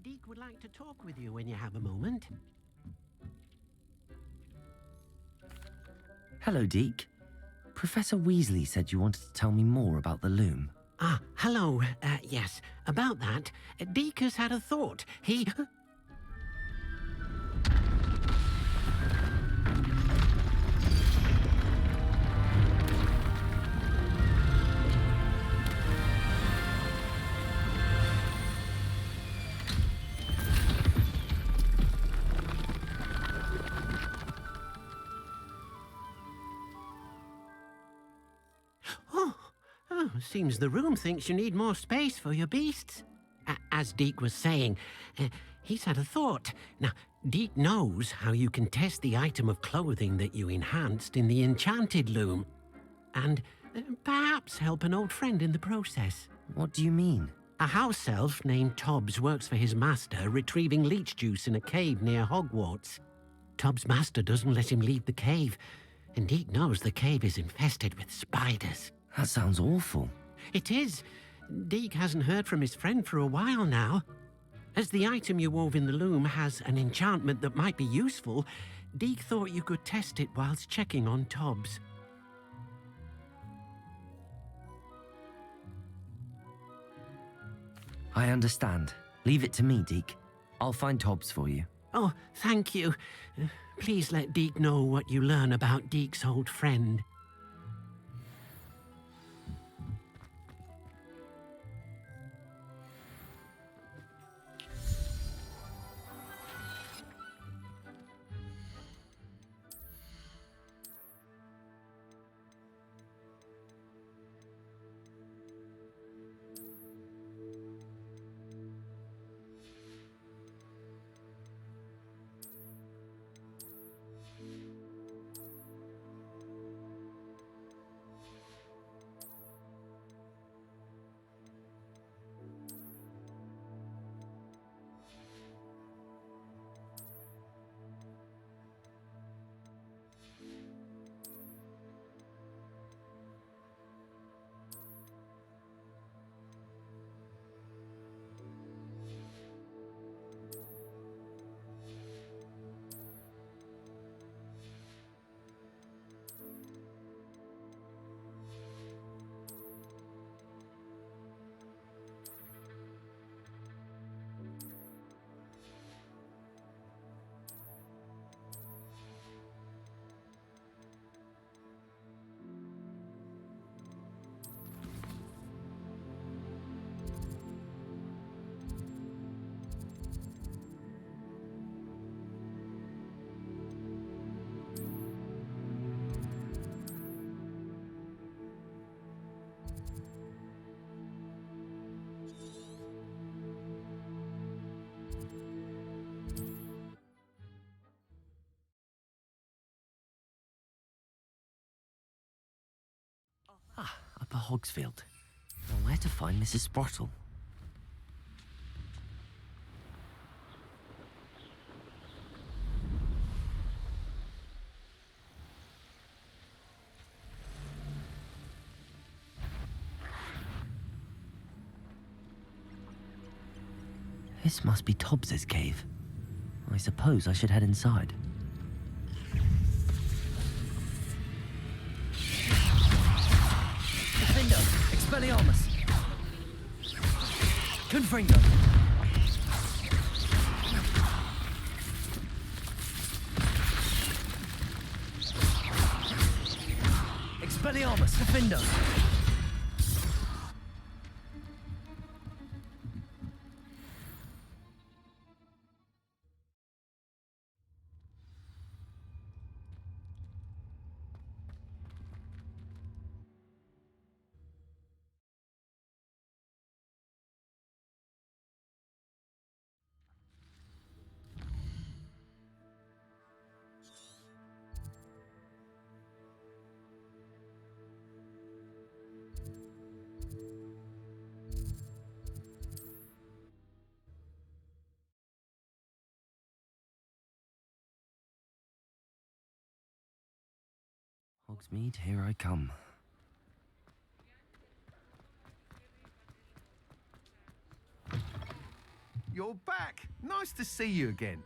Deke would like to talk with you when you have a moment. Hello, Deke. Professor Weasley said you wanted to tell me more about the loom. Ah, hello. Yes, about that. Deke has had a thought. He... Seems the room thinks you need more space for your beasts. As Deke was saying, he's had a thought. Now, Deke knows how you can test the item of clothing that you enhanced in the enchanted loom. And perhaps help an old friend in the process. What do you mean? A house elf named Tobbs works for his master retrieving leech juice in a cave near Hogwarts. Tobbs' master doesn't let him leave the cave, and Deke knows the cave is infested with spiders. That sounds awful. It is. Deke hasn't heard from his friend for a while now. As the item you wove in the loom has an enchantment that might be useful, Deke thought you could test it whilst checking on Tobbs. I understand. Leave it to me, Deke. I'll find Tobbs for you. Oh, thank you. Please let Deke know what you learn about Deke's old friend. Upper Hogsfield. Now, where to find Mrs. Sprottle? This must be Tobbs's cave. I suppose I should head inside. Expelliarmus! Confringo! Expelliarmus! Defendo! Hogsmeade, here I come. you're back. Nice to see you again.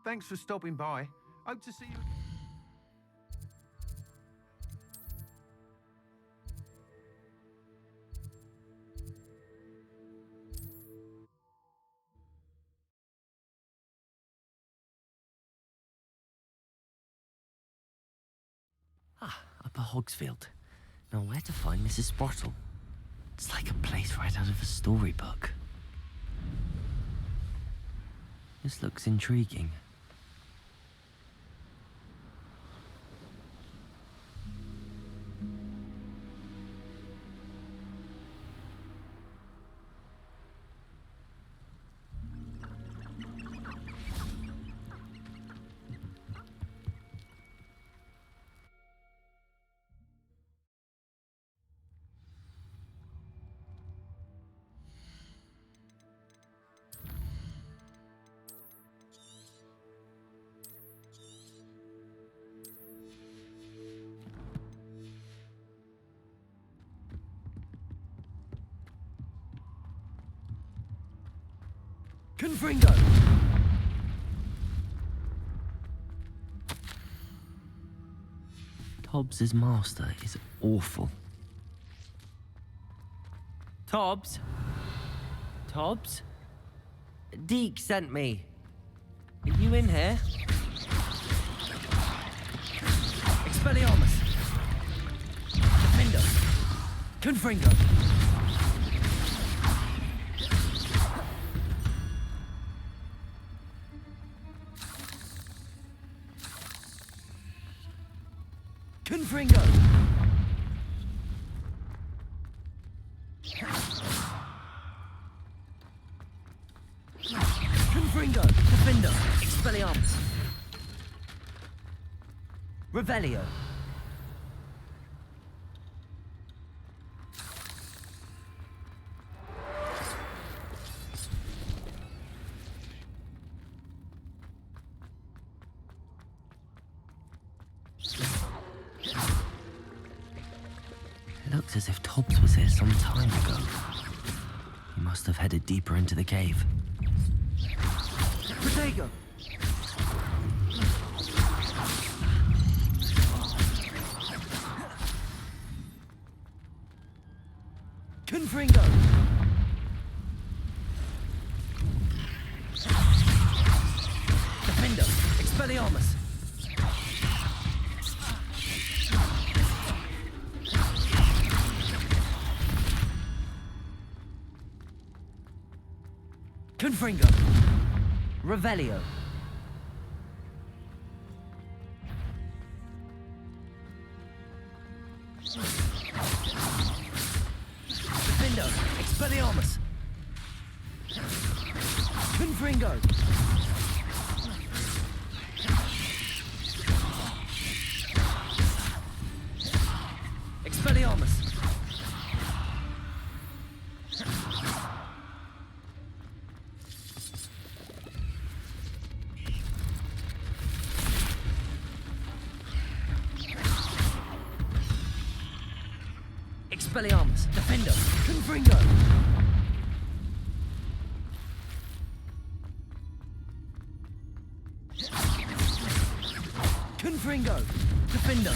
Thanks for stopping by. Hope to see you. Upper Hogsfield. Now where to find Mrs. Sprottle? It's like a place right out of a storybook. This looks intriguing. Confringo! Tobbs's master is awful. Tobbs? Tobbs? Deke sent me. Are you in here? Expelliarmus! Defender! Confringo! Confringo! Confringo! Defender! Expelliarmus! Revelio! It looks as if Tobbs was here some time ago. He must have headed deeper into the cave. Protego! Confringo! Defender! Expelliarmus! Confringo! Revelio! Defender! Expelliarmus! Confringo! Expelliarmus! Expelliarmus! Defender! Confringo! Confringo! Defender!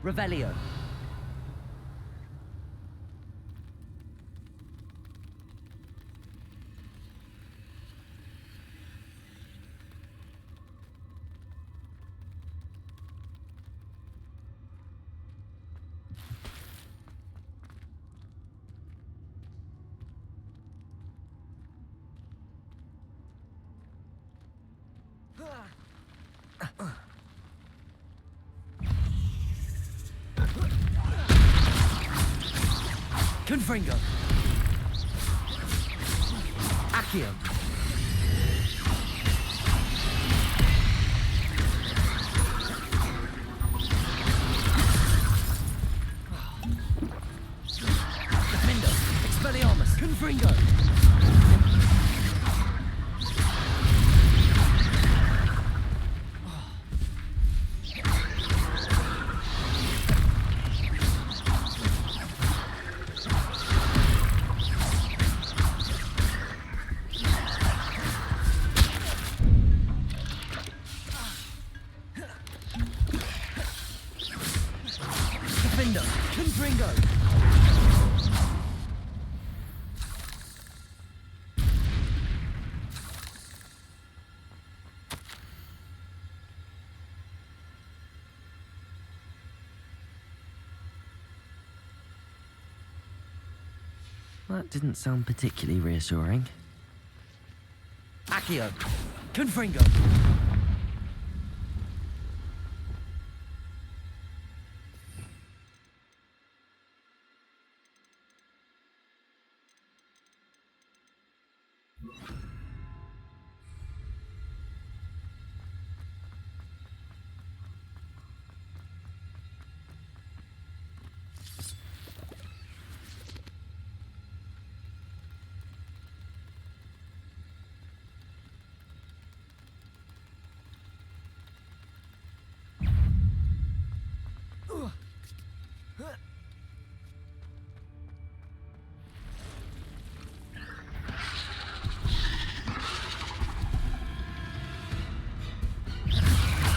Revelio! Confringo. Accio. Defendo. Expelliarmus. Confringo. Defendo. Confringo. That didn't sound particularly reassuring. Accio. Confringo.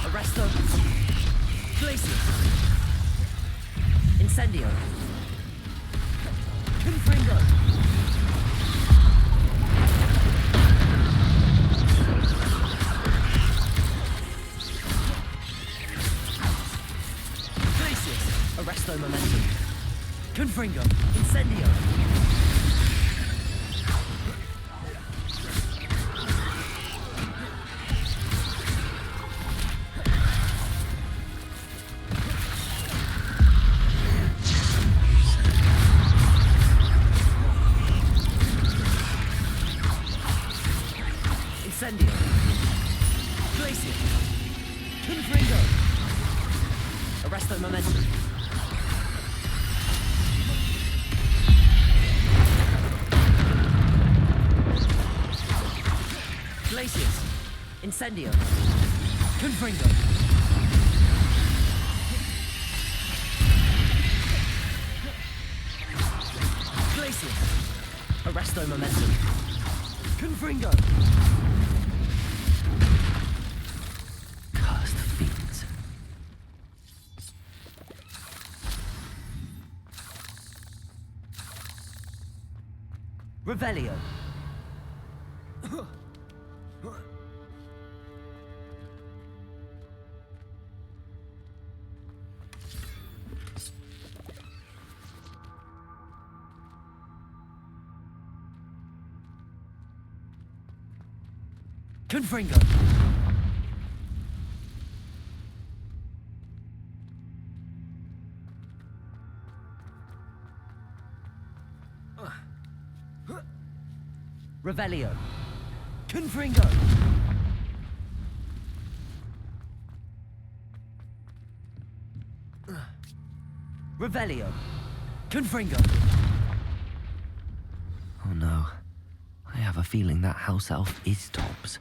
Arresto. Glacius. Incendio. Confringo. Glacius. Arresto momentum. Confringo. Incendio. Incendio. Glacius. Confringo. Arresto momentum. Glacius. Incendio. Confringo. Glacius. Arresto momentum. Confringo. Cursed fiends. Revelio. Confringo. Revelio. Confringo. Revelio. Confringo. Oh no. I have a feeling that house elf is Tobbs.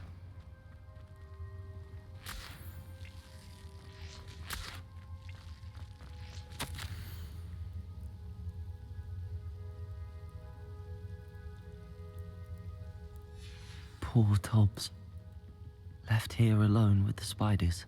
Poor Tobbs. Left here alone with the spiders.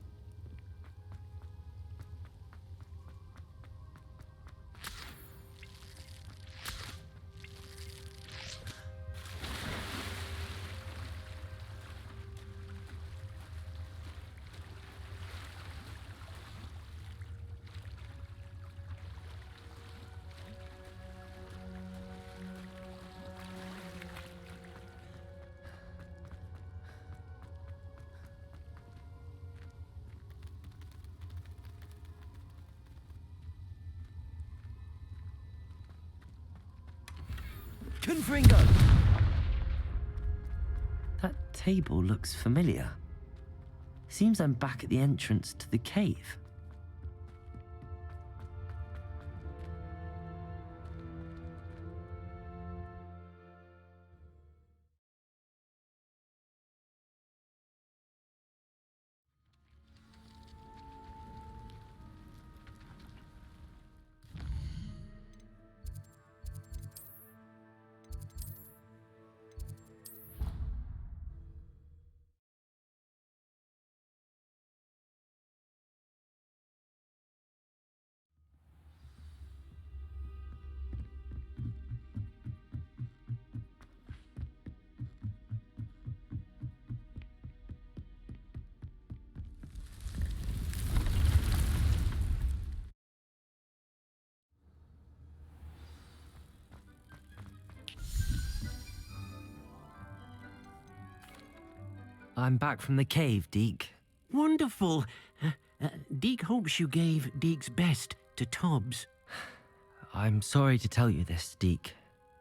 Confringo! That table looks familiar. Seems I'm back at the entrance to the cave. I'm back from the cave, Deke. Wonderful. Deke hopes you gave Deke's best to Tobbs. I'm sorry to tell you this, Deke,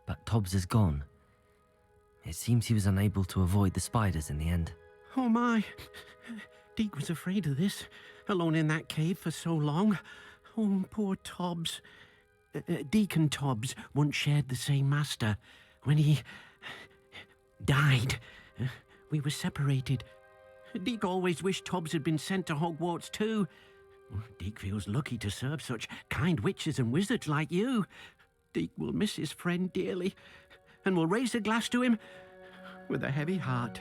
but Tobbs is gone. It seems he was unable to avoid the spiders in the end. Oh my. Deke was afraid of this, alone in that cave for so long. Oh, poor Tobbs. Deke and Tobbs once shared the same master. When he died, we were separated. Deke always wished Tobbs had been sent to Hogwarts too. Deke feels lucky to serve such kind witches and wizards like you. Deke will miss his friend dearly, and will raise a glass to him with a heavy heart.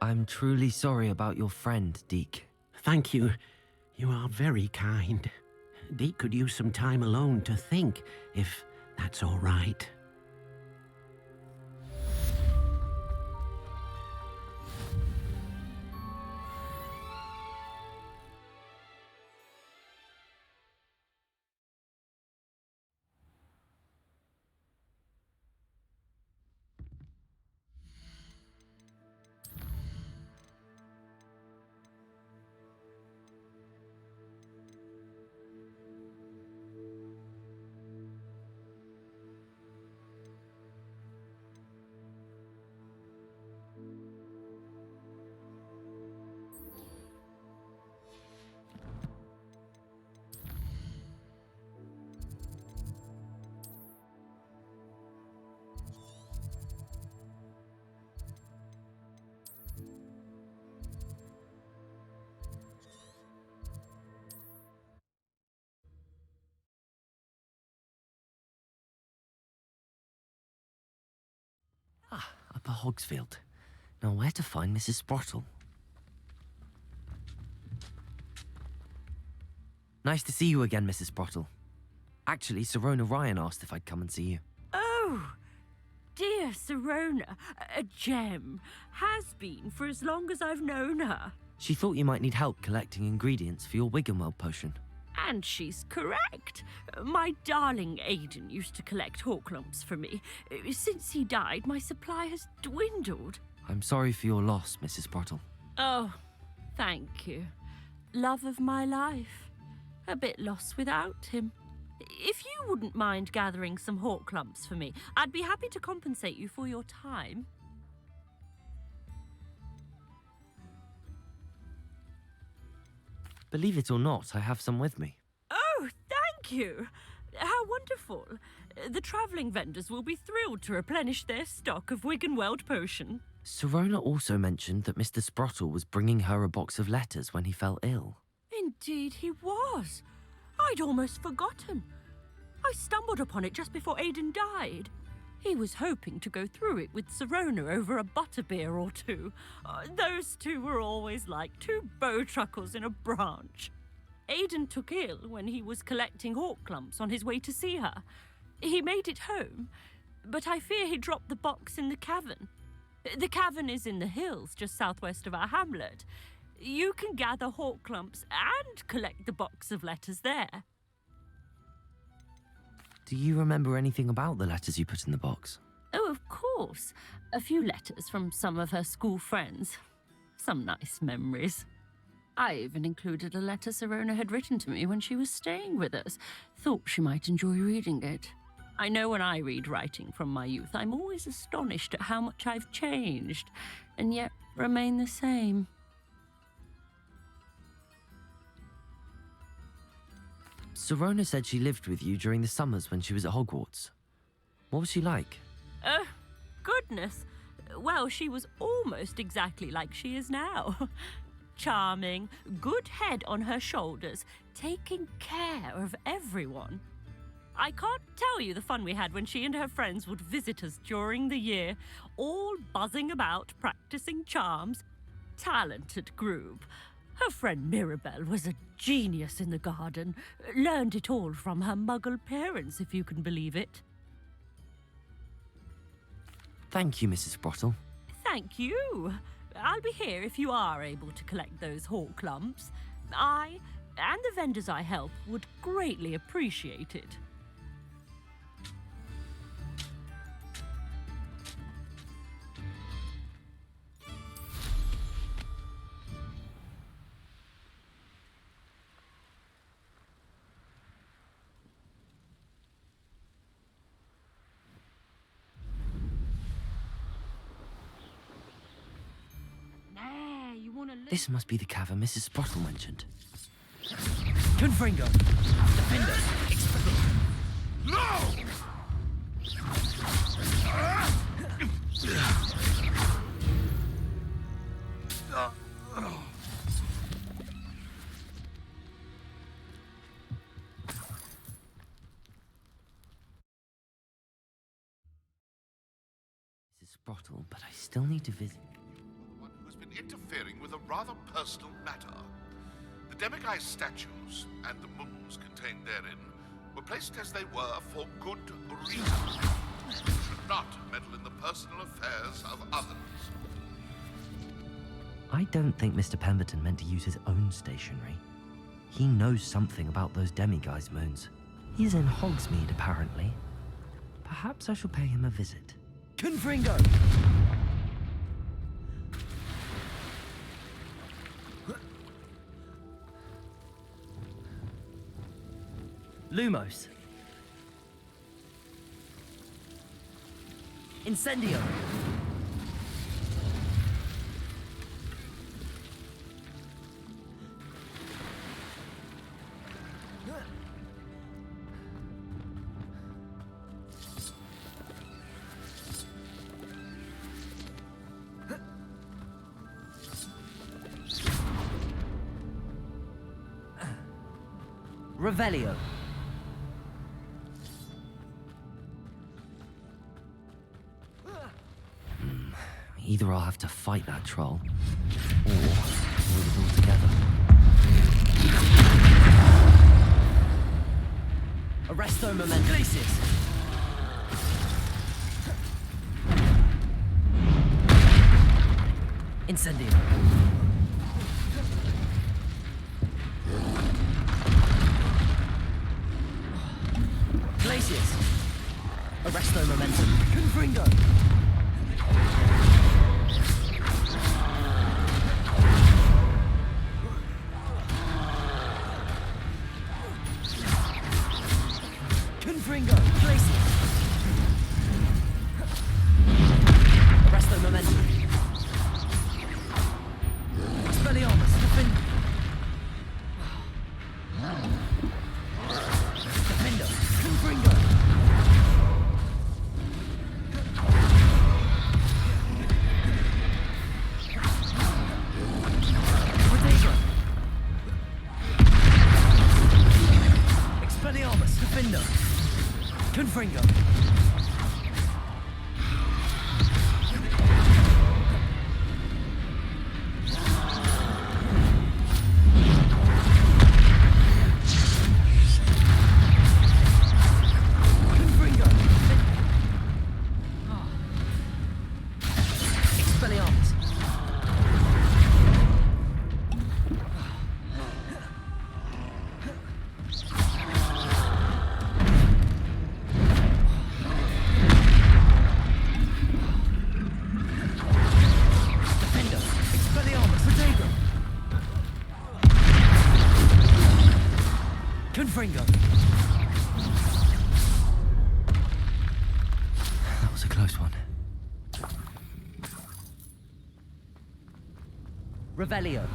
I'm truly sorry about your friend, Deke. Thank you. You are very kind. Deke could use some time alone to think, if that's all right. Upper Hogsfield. Now where to find Mrs. Sprottle? Nice to see you again, Mrs. Sprottle. Actually, Sirona Ryan asked if I'd come and see you. Oh, dear Sirona, a gem. Has been for as long as I've known her. She thought you might need help collecting ingredients for your Wiggenweld potion. And she's correct. My darling Aidan used to collect Horklumps for me. Since he died, my supply has dwindled. I'm sorry for your loss, Mrs. Sprottle. Oh, thank you. Love of my life. A bit lost without him. If you wouldn't mind gathering some Horklumps for me, I'd be happy to compensate you for your time. Believe it or not, I have some with me. Oh, thank you. How wonderful. The travelling vendors will be thrilled to replenish their stock of Wiggenweld potion. Sirona also mentioned that Mr. Sprottle was bringing her a box of letters when he fell ill. Indeed he was. I'd almost forgotten. I stumbled upon it just before Aidan died. He was hoping to go through it with Sirona over a butterbeer or two. Those two were always like two bowtruckles in a branch. Aidan took ill when he was collecting Horklumps on his way to see her. He made it home, but I fear he dropped the box in the cavern. The cavern is in the hills just southwest of our hamlet. You can gather Horklumps and collect the box of letters there. Do you remember anything about the letters you put in the box? Oh, of course. A few letters from some of her school friends. Some nice memories. I even included a letter Sirona had written to me when she was staying with us. Thought she might enjoy reading it. I know when I read writing from my youth, I'm always astonished at how much I've changed, and yet remain the same. Sirona said she lived with you during the summers when she was at Hogwarts. What was she like? Goodness. Well, she was almost exactly like she is now. Charming, good head on her shoulders, taking care of everyone. I can't tell you the fun we had when she and her friends would visit us during the year, all buzzing about, practicing charms. Talented group. Her friend Mirabelle was a genius in the garden. Learned it all from her muggle parents, if you can believe it. Thank you, Mrs. Sprottle. Thank you. I'll be here if you are able to collect those hawk lumps. I, and the vendors I help, would greatly appreciate it. This must be the cavern Mrs. Sprottle mentioned. Confringo. Defender. Mrs. Sprottle, but I still need to visit. One who's been interfering with a rather personal matter. The demiguise statues and the mums contained therein were placed as they were for good reason. You should not meddle in the personal affairs of others. I don't think Mr. Pemberton meant to use his own stationery. He knows something about those demiguise moons. He's in Hogsmeade, apparently. Perhaps I shall pay him a visit. Confringo. Lumos. Incendio. Revelio. Either I'll have to fight that troll, or avoid it altogether. Arresto Momentum. Glacius. Incendio. Glacius. Arresto Momentum. Confringo. Confringo. Glacius. Arresto Momentum. Expelliarmus. Defend. Defender. Confringo. Protego. Expelliarmus. Defender. Confringo. Confringo. Expelliarmus. Confringo. That was a close one. Revelio.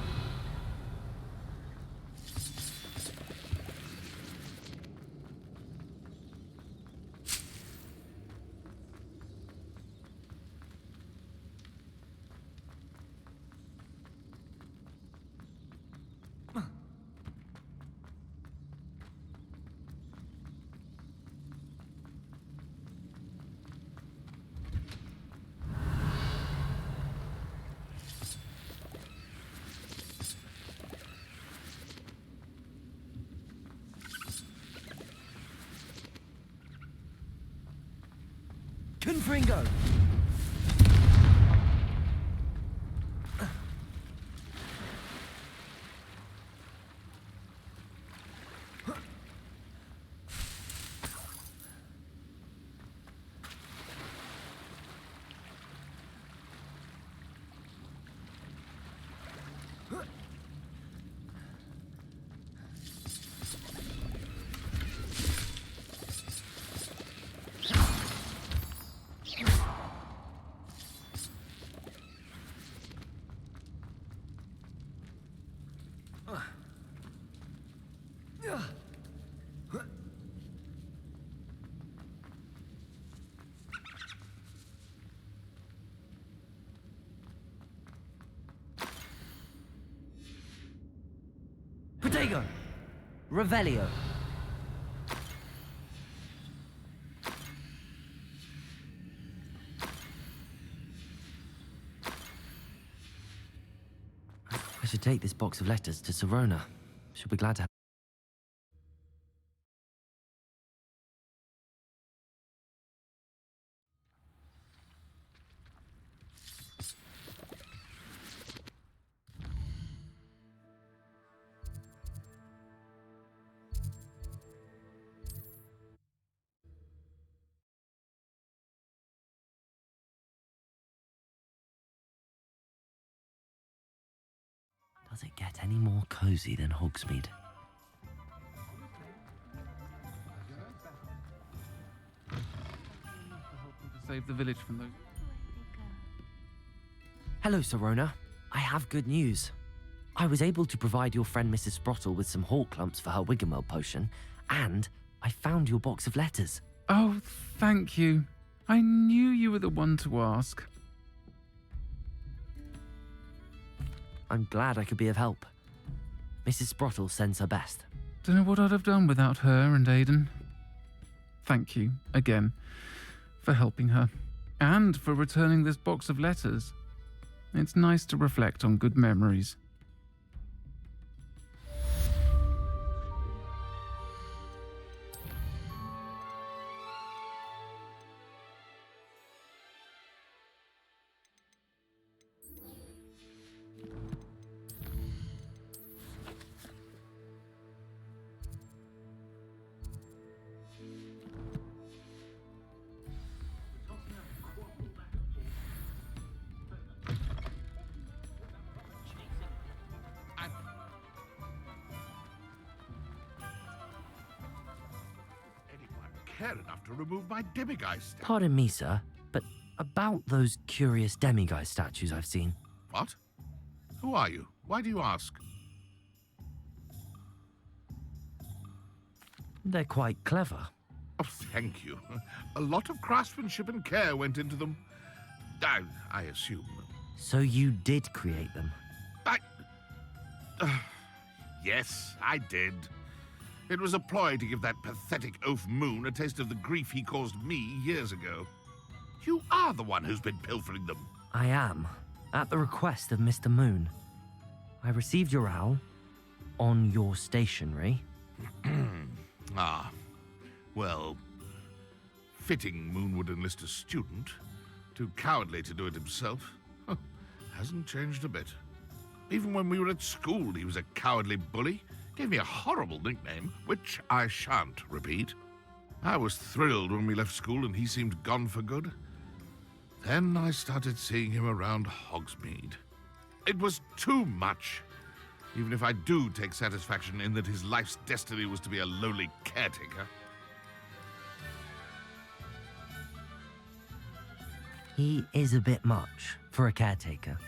Confringo. Protego. Revelio. I should take this box of letters to Sirona. She'll be glad to have. Does it get any more cozy than Hogsmeade? Save the village from those. Hello, Sirona. I have good news. I was able to provide your friend Mrs. Sprottle with some hawk clumps for her Wiggenweld potion, and I found your box of letters. Oh, thank you. I knew you were the one to ask. I'm glad I could be of help. Mrs. Sprottle sends her best. Don't know what I'd have done without her and Aidan. Thank you, again, for helping her, and for returning this box of letters. It's nice to reflect on good memories. Care enough to remove my demiguise statue. Pardon me, sir, but about those curious demiguise statues I've seen. What? Who are you? Why do you ask? They're quite clever. Oh, thank you. A lot of craftsmanship and care went into them. I assume. So you did create them? Yes, I did. It was a ploy to give that pathetic oaf Moon a taste of the grief he caused me years ago. You are the one who's been pilfering them. I am, at the request of Mr. Moon. I received your owl on your stationery. Ah, well, fitting Moon would enlist a student. Too cowardly to do it himself. Hasn't changed a bit. Even when we were at school, he was a cowardly bully. Gave me a horrible nickname, which I shan't repeat. I was thrilled when we left school and he seemed gone for good. Then I started seeing him around Hogsmeade. It was too much. even if I do take satisfaction in that his life's destiny was to be a lowly caretaker. He is a bit much for a caretaker,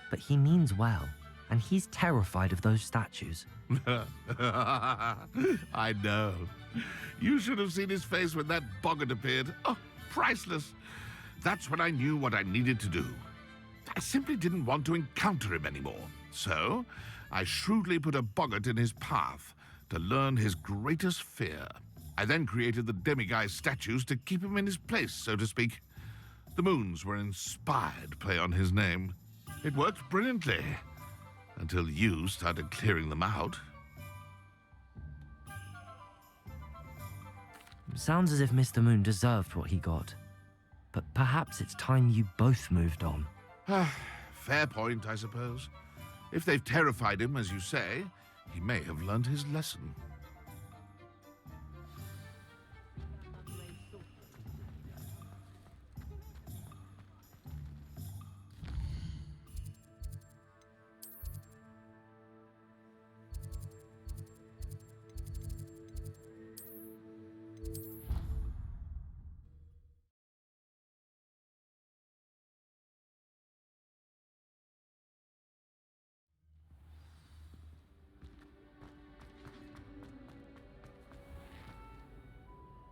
but he means well, and he's terrified of those statues. I know. You should have seen his face when that boggart appeared. Oh, priceless. That's when I knew what I needed to do. I simply didn't want to encounter him anymore. So, I shrewdly put a boggart in his path to learn his greatest fear. I then created the demiguise statues to keep him in his place, so to speak. The moons were inspired play on his name. It worked brilliantly, until you started clearing them out. Sounds as if Mr. Moon deserved what he got. But perhaps it's time you both moved on. Fair point, I suppose. If they've terrified him, as you say, he may have learned his lesson.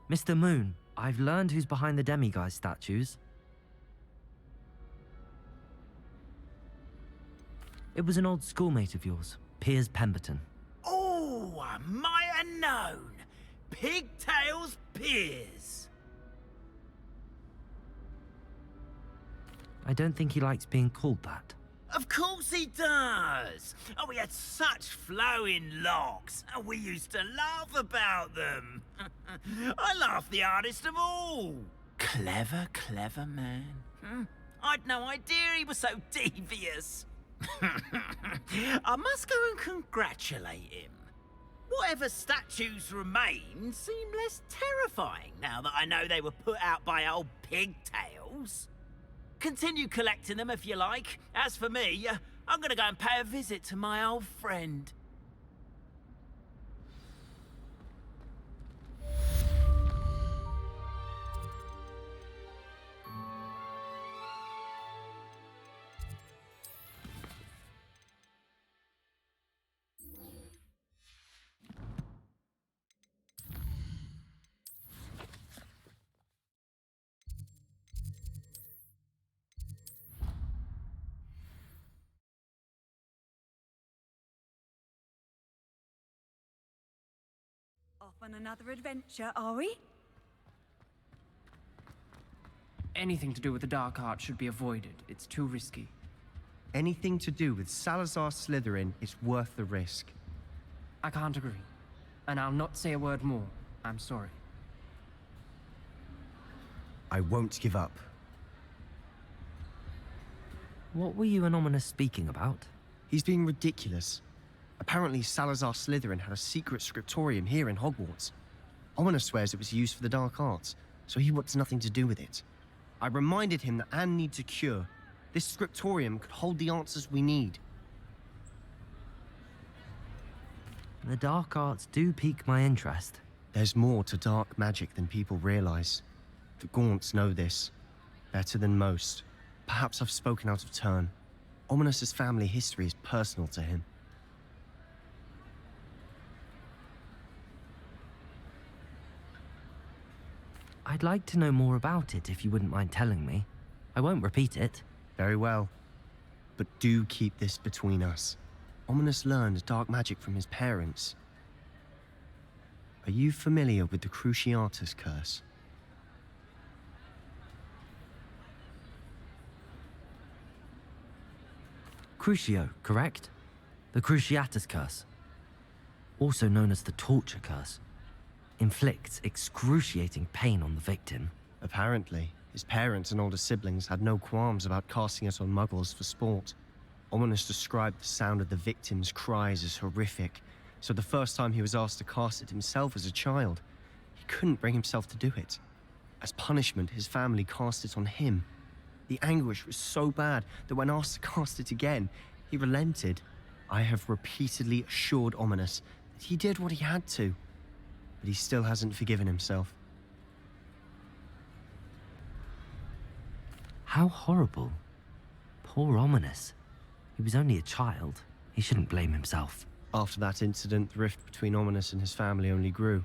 Mr. Moon, I've learned who's behind the demiguise statues. It was an old schoolmate of yours, Piers Pemberton. Oh, I might have known. Pigtails Piers. I don't think he likes being called that. Of course he does. Oh, he had such flowing locks, and we used to laugh about them. I laughed the hardest of all. Clever, clever man. I'd no idea he was so devious. I must go and congratulate him. Whatever statues remain seem less terrifying now that I know they were put out by old pigtails. Continue collecting them if you like. As for me, I'm gonna go and pay a visit to my old friend. Off on another adventure, are we? Anything to do with the dark art should be avoided. It's too risky. Anything to do with Salazar Slytherin is worth the risk. I can't agree. And I'll not say a word more. I'm sorry. I won't give up. What were you and Ominous speaking about? He's being ridiculous. Apparently, Salazar Slytherin had a secret scriptorium here in Hogwarts. Ominous swears it was used for the dark arts, so he wants nothing to do with it. I reminded him that Anne needs a cure. This scriptorium could hold the answers we need. The dark arts do pique my interest. There's more to dark magic than people realize. The Gaunts know this, better than most. Perhaps I've spoken out of turn. Ominous's family history is personal to him. I'd like to know more about it if you wouldn't mind telling me. I won't repeat it. Very well. But do keep this between us. Ominous learned dark magic from his parents. Are you familiar with the Cruciatus curse? Crucio, correct? The Cruciatus curse. Also known as the torture curse. Inflicts excruciating pain on the victim. Apparently, his parents and older siblings had no qualms about casting it on muggles for sport. Ominous described the sound of the victim's cries as horrific, so the first time he was asked to cast it himself as a child, he couldn't bring himself to do it. As punishment, his family cast it on him. The anguish was so bad that when asked to cast it again, he relented. I have repeatedly assured Ominous that he did what he had to, but he still hasn't forgiven himself. How horrible. Poor Ominous. He was only a child. He shouldn't blame himself. After that incident, the rift between Ominous and his family only grew.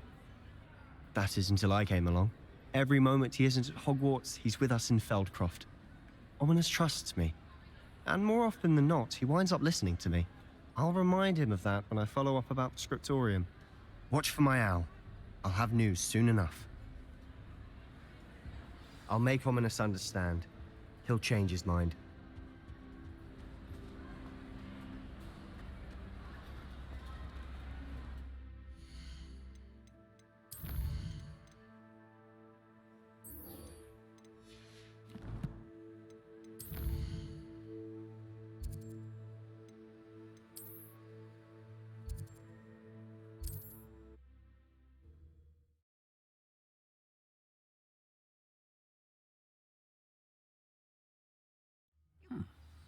That is until I came along. Every moment he isn't at Hogwarts, he's with us in Feldcroft. Ominous trusts me. And more often than not, he winds up listening to me. I'll remind him of that when I follow up about the scriptorium. Watch for my owl. I'll have news soon enough. I'll make Ominous understand. He'll change his mind.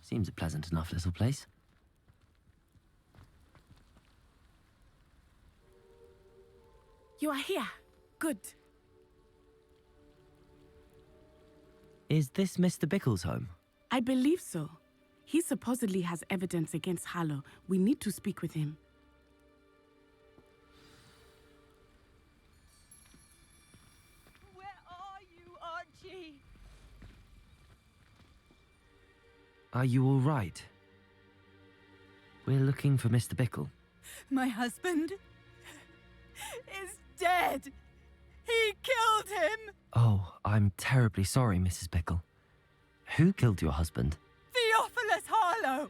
Seems a pleasant enough little place. You are here. Good. Is this Mr. Bickle's home? I believe so. He supposedly has evidence against Harlow. We need to speak with him. Where are you, Archie? Are you all right? We're looking for Mr. Bickle. My husband is dead. He killed him. Oh, I'm terribly sorry, Mrs. Bickle. Who killed your husband? Theophilus Harlow.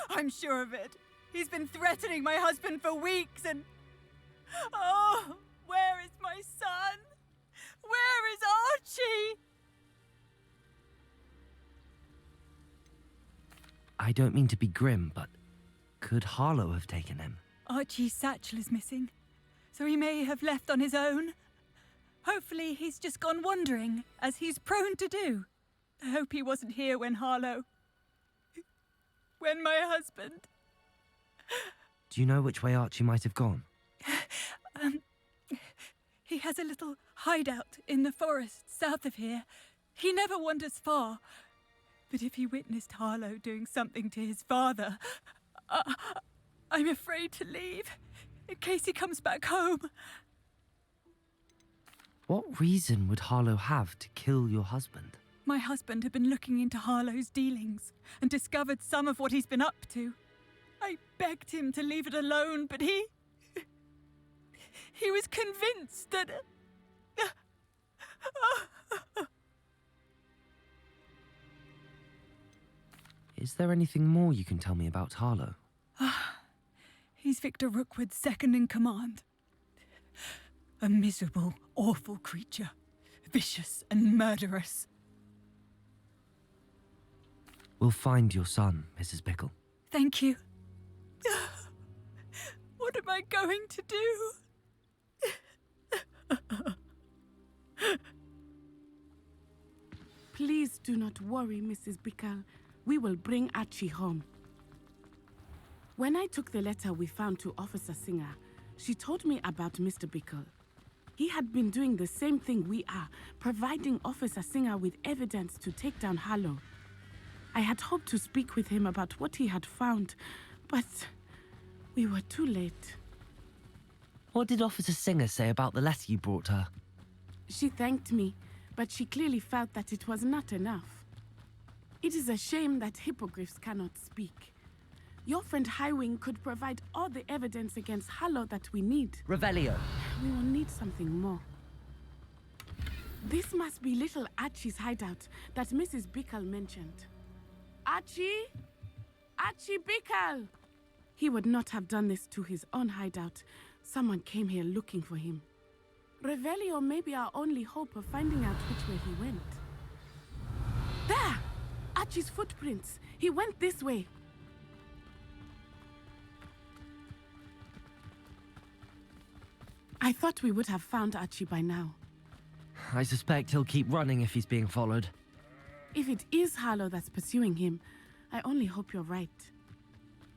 I'm sure of it. He's been threatening my husband for weeks and... Oh, where is my son? Where is Archie? I don't mean to be grim, but could Harlow have taken him? Archie's satchel is missing, so he may have left on his own. Hopefully he's just gone wandering, as he's prone to do. I hope he wasn't here when Harlow... when my husband... Do you know which way Archie might have gone? He has a little hideout in the forest south of here. He never wanders far. But if he witnessed Harlow doing something to his father, I'm afraid to leave, in case he comes back home. What reason would Harlow have to kill your husband? My husband had been looking into Harlow's dealings and discovered some of what he's been up to. I begged him to leave it alone, but he was convinced that... Is there anything more you can tell me about Harlow? He's Victor Rookwood's second in command. A miserable, awful creature. Vicious and murderous. We'll find your son, Mrs. Bickle. Thank you. What am I going to do? Please do not worry, Mrs. Bickle. We will bring Archie home. When I took the letter we found to Officer Singer, she told me about Mr. Bickle. He had been doing the same thing we are, providing Officer Singer with evidence to take down Harlow. I had hoped to speak with him about what he had found, but we were too late. What did Officer Singer say about the letter you brought her? She thanked me, but she clearly felt that it was not enough. It is a shame that hippogriffs cannot speak. Your friend Highwing could provide all the evidence against Harlow that we need. Revelio. We will need something more. This must be little Archie's hideout that Mrs. Bickle mentioned. Archie? Archie Bickle! He would not have done this to his own hideout. Someone came here looking for him. Revelio may be our only hope of finding out which way he went. There! Archie's footprints. He went this way. I thought we would have found Archie by now. I suspect he'll keep running if he's being followed. If it is Harlow that's pursuing him, I only hope you're right.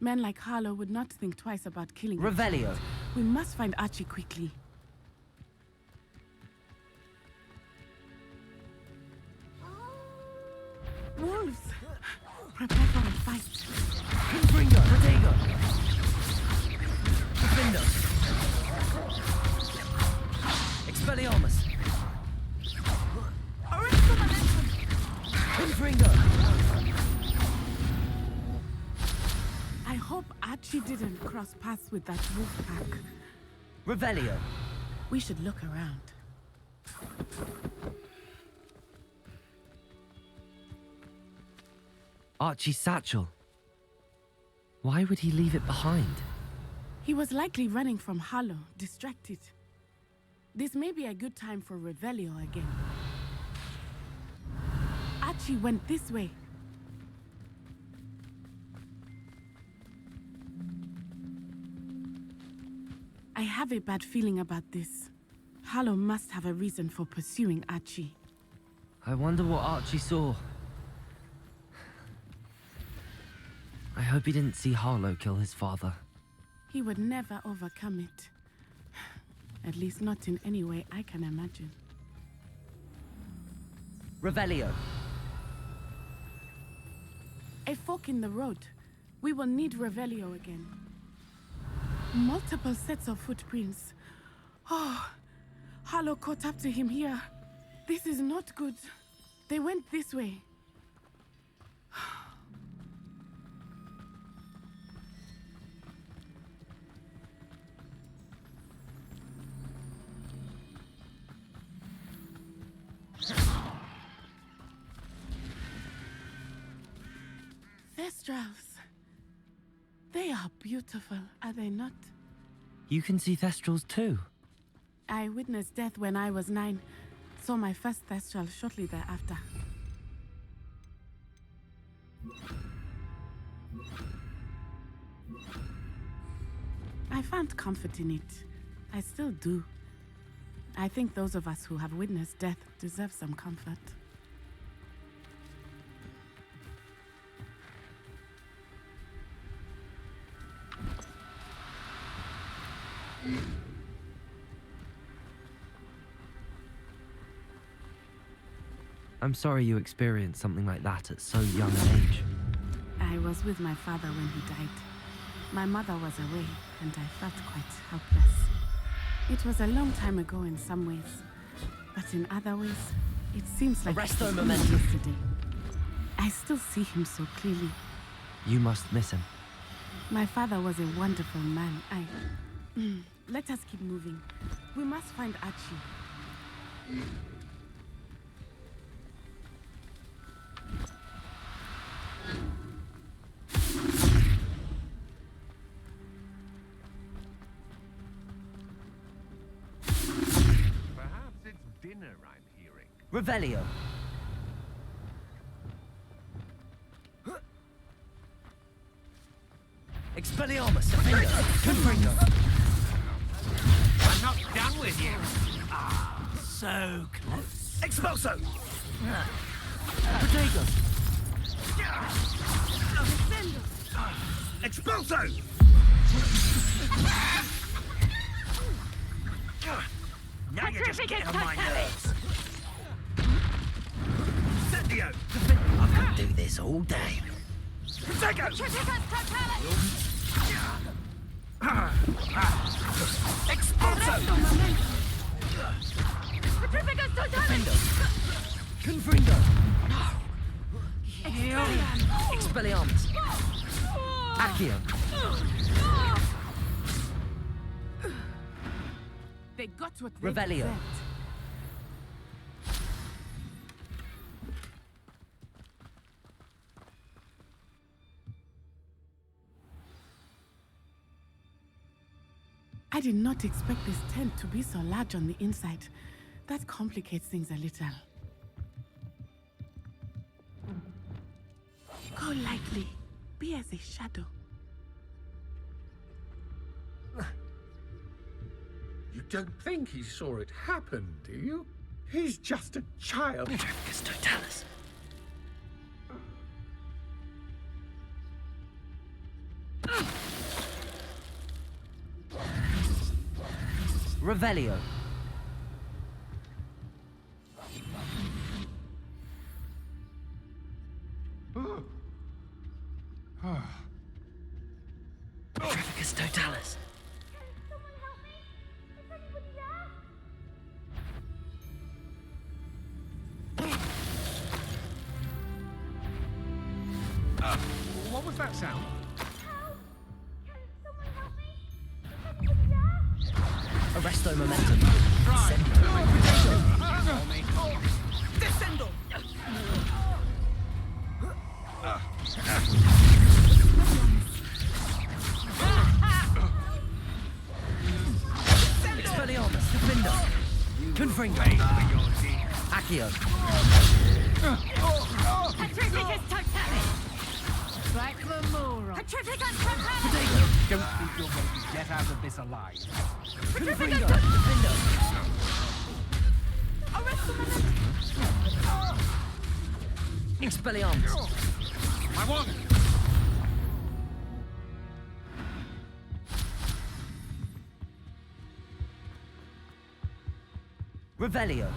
Men like Harlow would not think twice about killing Revelio. a child. We must find Archie quickly. Wolves! Prepare for a fight. Confringo. Protego. Defendo. Expelliarmus. Confringo. I hope Archie didn't cross paths with that wolf pack. Revelio. We should look around. Archie's satchel. Why would he leave it behind? He was likely running from Harlow, distracted. This may be a good time for Revelio again. Archie went this way. I have a bad feeling about this. Harlow must have a reason for pursuing Archie. I wonder what Archie saw. I hope he didn't see Harlow kill his father. He would never overcome it. At least not in any way I can imagine. Revelio. A fork in the road. We will need Revelio again. Multiple sets of footprints. Oh, Harlow caught up to him here. This is not good. They went this way. Thestrals. They are beautiful, are they not? You can see Thestrals too. I witnessed death when I was 9. Saw my first Thestral shortly thereafter. I found comfort in it. I still do. I think those of us who have witnessed death deserve some comfort. I'm sorry you experienced something like that at so young an age. I was with my father when he died. My mother was away, and I felt quite helpless. It was a long time ago in some ways, but in other ways, it seems like Arresto it was momentum. yesterday. I still see him so clearly. You must miss him. My father was a wonderful man. Let us keep moving. We must find Archie. Perhaps it's dinner I'm hearing. Revelio. Expelliarmus. Defendo. Confringo. I'm not done with you. Ah, so close. Expulso. Protego. Expulso. Now you're just getting on my nerves. Sendio. I can do this all day. Protego. Expulso. Defendo. Confringo. Expelliarmus. Accio. They got what they Revelio. deserved. I did not expect this tent to be so large on the inside. That complicates things a little. Go lightly. Be as a shadow. You don't think he saw it happen, do you? He's just a child. Just don't tell us. Revelio. Petrificus totalis. What was that sound? Arresto momentum. Descendo. Expelliarmus. Defendo. Confringo. Accio. Petrificus totalis! Petrificus totalis! Don't think you're going to get out of this alive. Confringo. Defendo. Expelliarmus. I won! Revelio.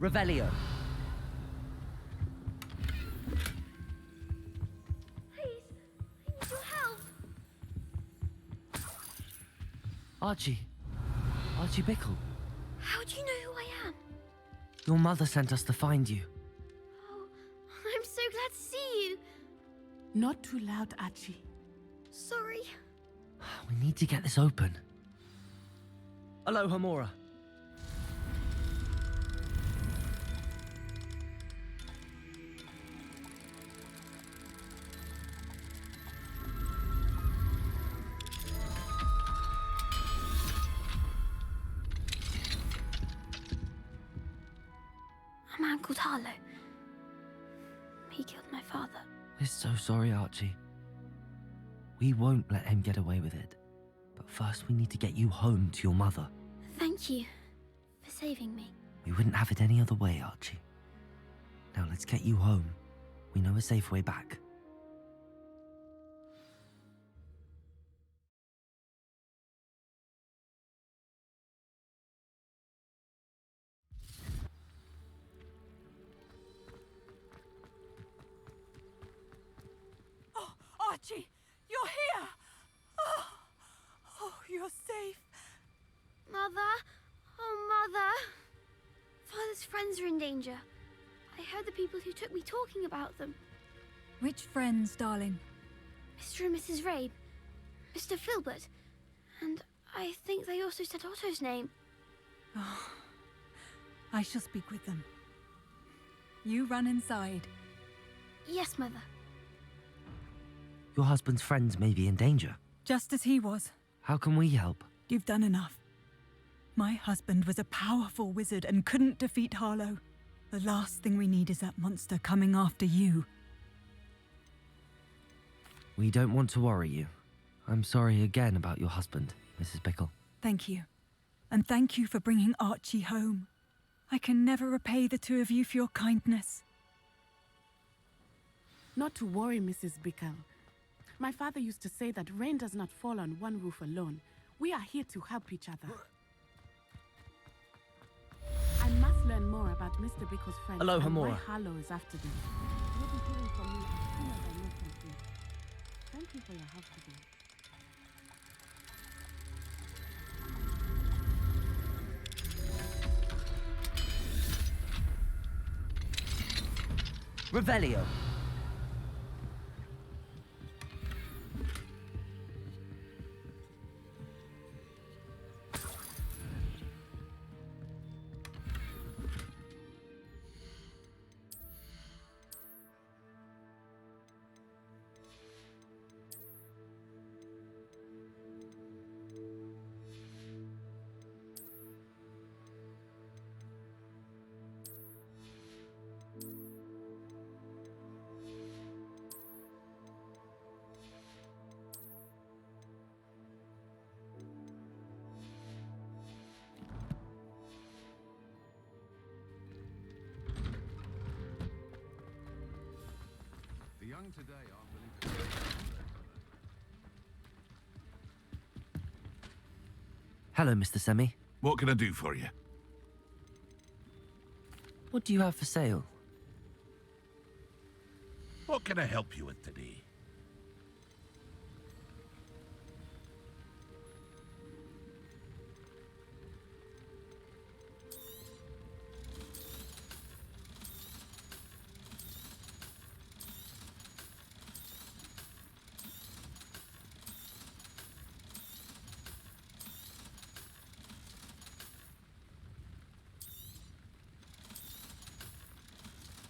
Revelio. Please, I need your help. Archie. Archie Bickle. How do you know who I am? Your mother sent us to find you. Oh, I'm so glad to see you. Not too loud, Archie. Sorry. We need to get this open. Aloha Mora. A man called Harlow. He killed my father. We're so sorry, Archie. We won't let him get away with it. But first we need to get you home to your mother. Thank you for saving me. We wouldn't have it any other way, Archie. Now let's get you home. We know a safe way back. Oh, Archie, you're here! Oh, you're safe. Mother? Oh, Mother. Father's friends are in danger. I heard the people who took me talking about them. Which friends, darling? Mr. and Mrs. Rabe, Mr. Filbert, and I think they also said Otto's name. Oh, I shall speak with them. You run inside. Yes, Mother. Your husband's friends may be in danger. Just as he was. How can we help? You've done enough. My husband was a powerful wizard and couldn't defeat Harlow. The last thing we need is that monster coming after you. We don't want to worry you. I'm sorry again about your husband, Mrs. Bickle. Thank you. And thank you for bringing Archie home. I can never repay the two of you for your kindness. Not to worry, Mrs. Bickle. My father used to say that rain does not fall on one roof alone. We are here to help each other. I must learn more about Mr. Bickle's friends Aloha and why Mora. Harlow is after them. You'll be hearing from me as soon as I know something. Thank you for your help today. Revelio. young today aren't believing. Hello, Mr. Semi. What can I do for you? What do you have for sale? What can I help you with today?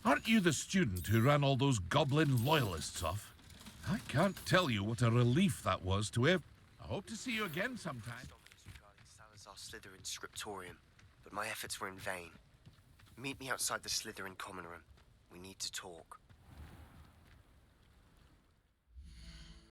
Aren't you the student who ran all those goblin loyalists off? I can't tell you what a relief that was to have. I hope to see you again sometime. Regarding Salazar Slytherin scriptorium, but my efforts were in vain. Meet me outside the Slytherin common room. We need to talk.